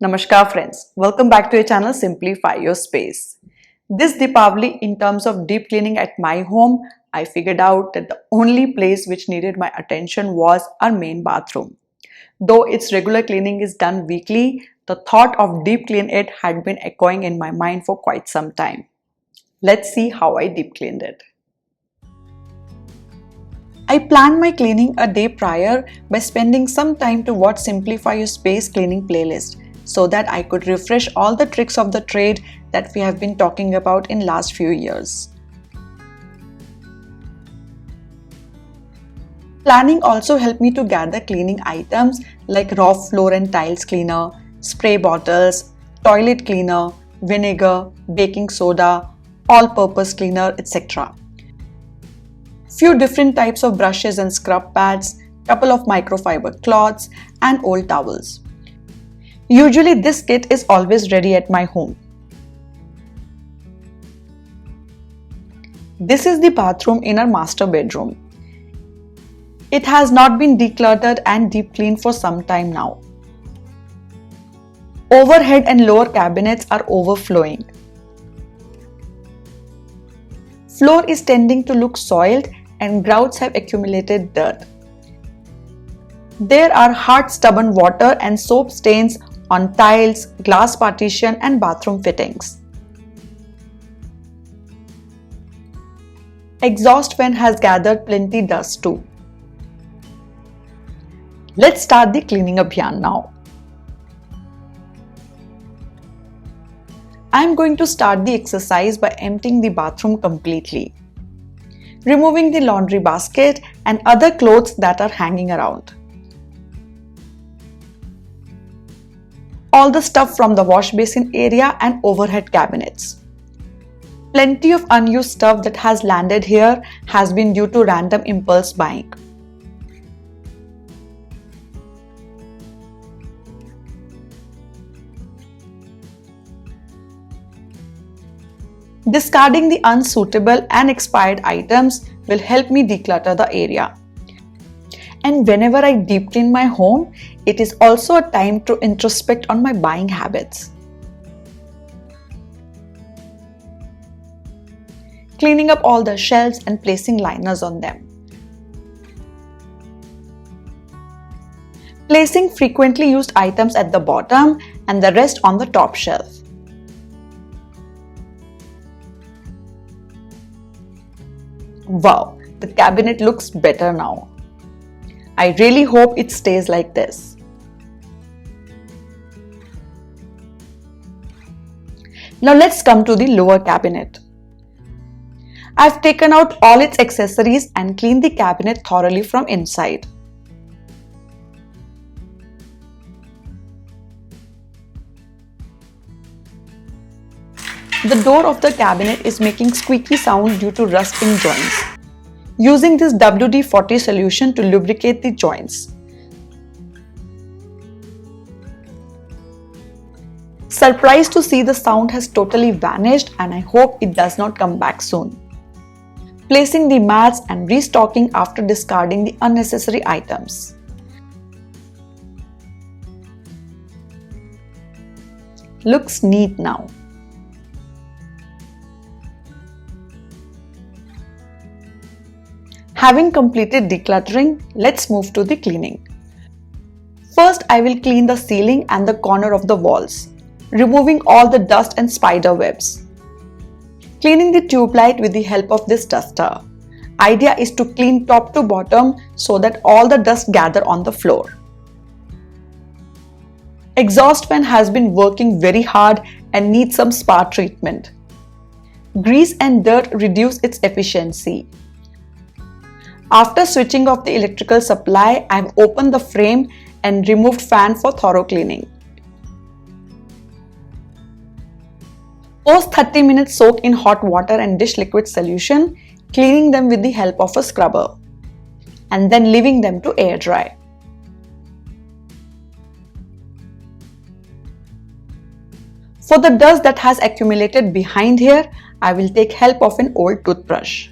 Namaskar friends, welcome back to your channel Simplify Your Space. This Deepavali, in terms of deep cleaning at my home, I figured out that the only place which needed my attention was our main bathroom. Though its regular cleaning is done weekly, the thought of deep clean it had been echoing in my mind for quite some time. Let's see how I deep cleaned it. I planned my cleaning a day prior by spending some time to watch Simplify Your Space cleaning playlist, so that I could refresh all the tricks of the trade that we have been talking about in last few years. Planning also helped me to gather cleaning items like raw floor and tiles cleaner, spray bottles, toilet cleaner, vinegar, baking soda, all-purpose cleaner, etc. Few different types of brushes and scrub pads, couple of microfiber cloths and old towels. Usually this kit is always ready at my home. This is the bathroom in our master bedroom. It has not been decluttered and deep cleaned for some time now. Overhead and lower cabinets are overflowing. Floor is tending to look soiled and grouts have accumulated dirt. There are hard stubborn water and soap stains on tiles, glass partition and bathroom fittings. Exhaust fan has gathered plenty dust too. Let's start the cleaning abhiyan now. I am going to start the exercise by emptying the bathroom completely, removing the laundry basket and other clothes that are hanging around. All the stuff from the wash basin area and overhead cabinets. Plenty of unused stuff that has landed here has been due to random impulse buying. Discarding the unsuitable and expired items will help me declutter the area. And whenever I deep clean my home, it is also a time to introspect on my buying habits. Cleaning up all the shelves and placing liners on them. Placing frequently used items at the bottom and the rest on the top shelf. Wow, the cabinet looks better now. I really hope it stays like this. Now let's come to the lower cabinet. I've taken out all its accessories and cleaned the cabinet thoroughly from inside. The door of the cabinet is making squeaky sound due to rust in joints. Using this WD-40 solution to lubricate the joints. Surprised to see the sound has totally vanished and I hope it does not come back soon. Placing the mats and restocking after discarding the unnecessary items. Looks neat now. Having completed decluttering, let's move to the cleaning. First, I will clean the ceiling and the corner of the walls, removing all the dust and spider webs. Cleaning the tube light with the help of this duster. Idea is to clean top to bottom so that all the dust gather on the floor. Exhaust fan has been working very hard and needs some spa treatment. Grease and dirt reduce its efficiency. After switching off the electrical supply, I have opened the frame and removed fan for thorough cleaning. Post 30 minutes soak in hot water and dish liquid solution, cleaning them with the help of a scrubber, and then leaving them to air dry. For the dust that has accumulated behind here, I will take help of an old toothbrush.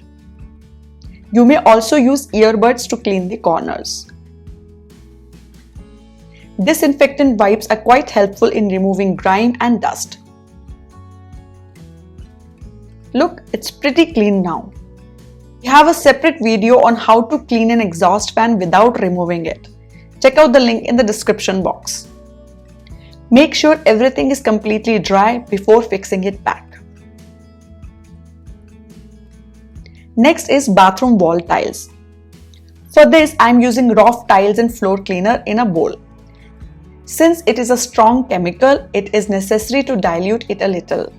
You may also use earbuds to clean the corners. Disinfectant wipes are quite helpful in removing grime and dust. Look, it's pretty clean now. We have a separate video on how to clean an exhaust fan without removing it. Check out the link in the description box. Make sure everything is completely dry before fixing it back. Next is bathroom wall tiles. For this, I am using raw tiles and floor cleaner in a bowl. Since it is a strong chemical, it is necessary to dilute it a little.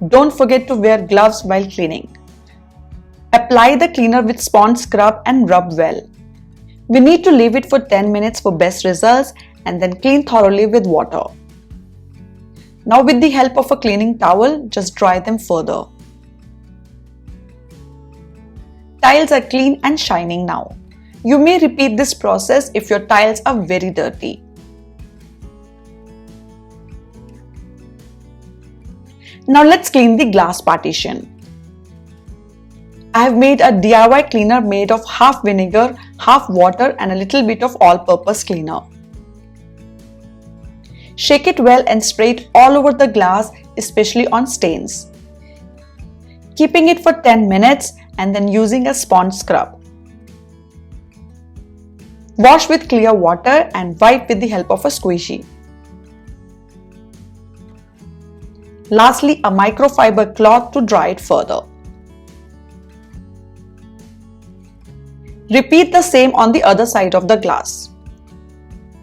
Don't forget to wear gloves while cleaning. Apply the cleaner with sponge scrub and rub well. We need to leave it for 10 minutes for best results and then clean thoroughly with water. Now with the help of a cleaning towel, just dry them further. Tiles are clean and shining now. You may repeat this process if your tiles are very dirty. Now let's clean the glass partition. I have made a DIY cleaner made of half vinegar, half water and a little bit of all-purpose cleaner. Shake it well and spray it all over the glass, especially on stains. Keeping it for 10 minutes and then using a sponge scrub. Wash with clear water and wipe with the help of a squeegee. Lastly, a microfiber cloth to dry it further. Repeat the same on the other side of the glass.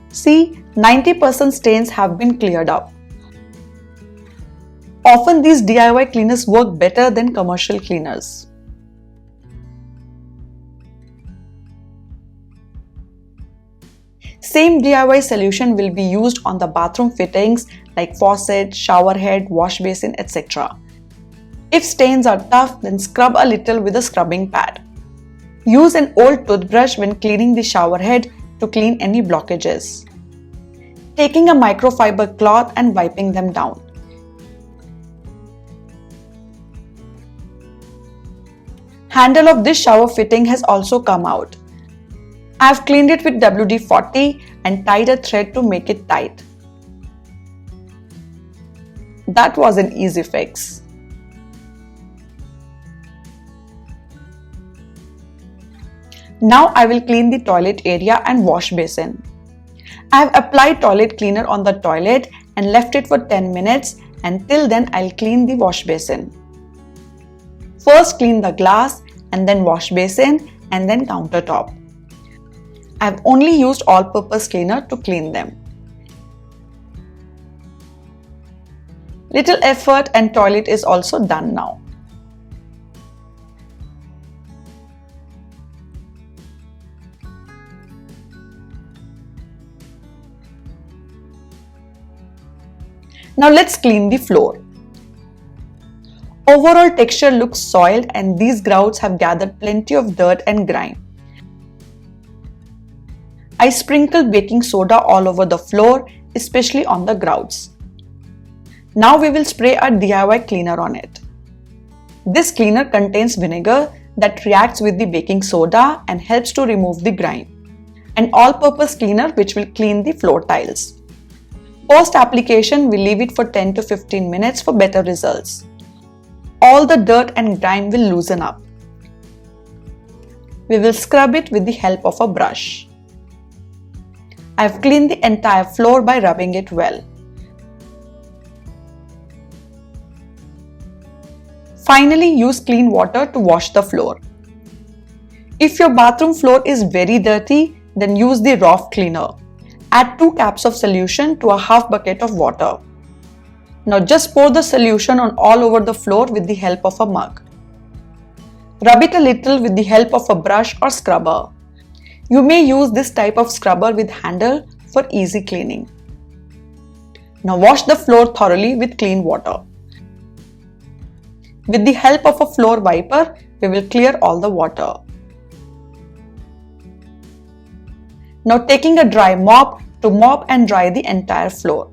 See, 90% stains have been cleared up. Often these DIY cleaners work better than commercial cleaners. Same DIY solution will be used on the bathroom fittings like faucet, shower head, wash basin, etc. If stains are tough, then scrub a little with a scrubbing pad. Use an old toothbrush when cleaning the shower head to clean any blockages. Taking a microfiber cloth and wiping them down. Handle of this shower fitting has also come out. I have cleaned it with WD-40 and tied a thread to make it tight. That was an easy fix. Now I will clean the toilet area and wash basin. I have applied toilet cleaner on the toilet and left it for 10 minutes, and till then I'll clean the wash basin. First clean the glass and then wash basin and then countertop. I have only used all-purpose cleaner to clean them. Little effort and toilet is also done now. Now let's clean the floor. Overall texture looks soiled and these grouts have gathered plenty of dirt and grime. I sprinkled baking soda all over the floor, especially on the grouts. Now we will spray our DIY cleaner on it. This cleaner contains vinegar that reacts with the baking soda and helps to remove the grime. An all-purpose cleaner which will clean the floor tiles. Post application, we leave it for 10 to 15 minutes for better results. All the dirt and grime will loosen up. We will scrub it with the help of a brush. I have cleaned the entire floor by rubbing it well. Finally, use clean water to wash the floor. If your bathroom floor is very dirty, then use the raw cleaner. Add 2 caps of solution to a half bucket of water. Now just pour the solution on all over the floor with the help of a mug. Rub it a little with the help of a brush or scrubber. You may use this type of scrubber with handle for easy cleaning. Now wash the floor thoroughly with clean water. With the help of a floor wiper, we will clear all the water. Now taking a dry mop to mop and dry the entire floor.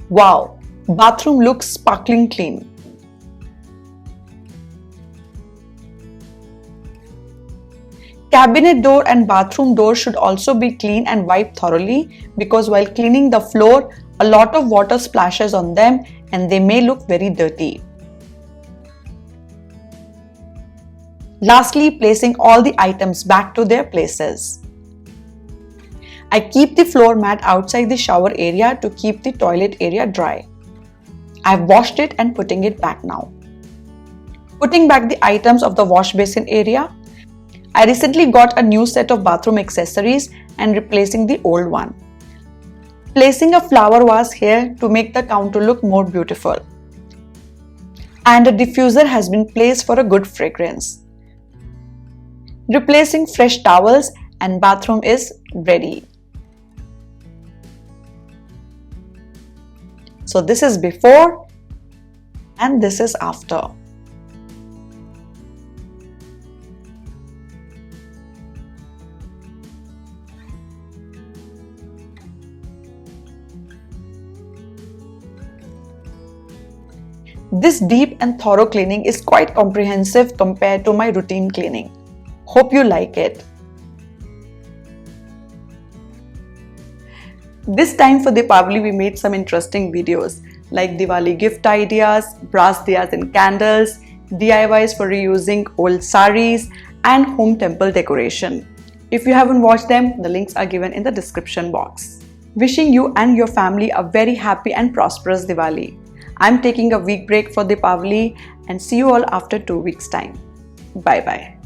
Wow, bathroom looks sparkling clean. cabinet door and bathroom door should also be cleaned and wiped thoroughly, because while cleaning the floor, a lot of water splashes on them and they may look very dirty. Lastly, placing all the items back to their places. I keep the floor mat outside the shower area to keep the toilet area dry. I've washed it and putting it back now. Putting back the items of the wash basin area. I recently got a new set of bathroom accessories and replacing the old one. Placing a flower vase here to make the counter look more beautiful. And a diffuser has been placed for a good fragrance. Replacing fresh towels and bathroom is ready. So this is before and this is after. This deep and thorough cleaning is quite comprehensive compared to my routine cleaning. Hope you like it. This time for Deepavali we made some interesting videos like Diwali gift ideas, brass diyas and candles, DIYs for reusing old saris and home temple decoration. If you haven't watched them, the links are given in the description box. Wishing you and your family a very happy and prosperous Diwali. I'm taking a week break for Deepavali and see you all after 2 weeks time. Bye bye.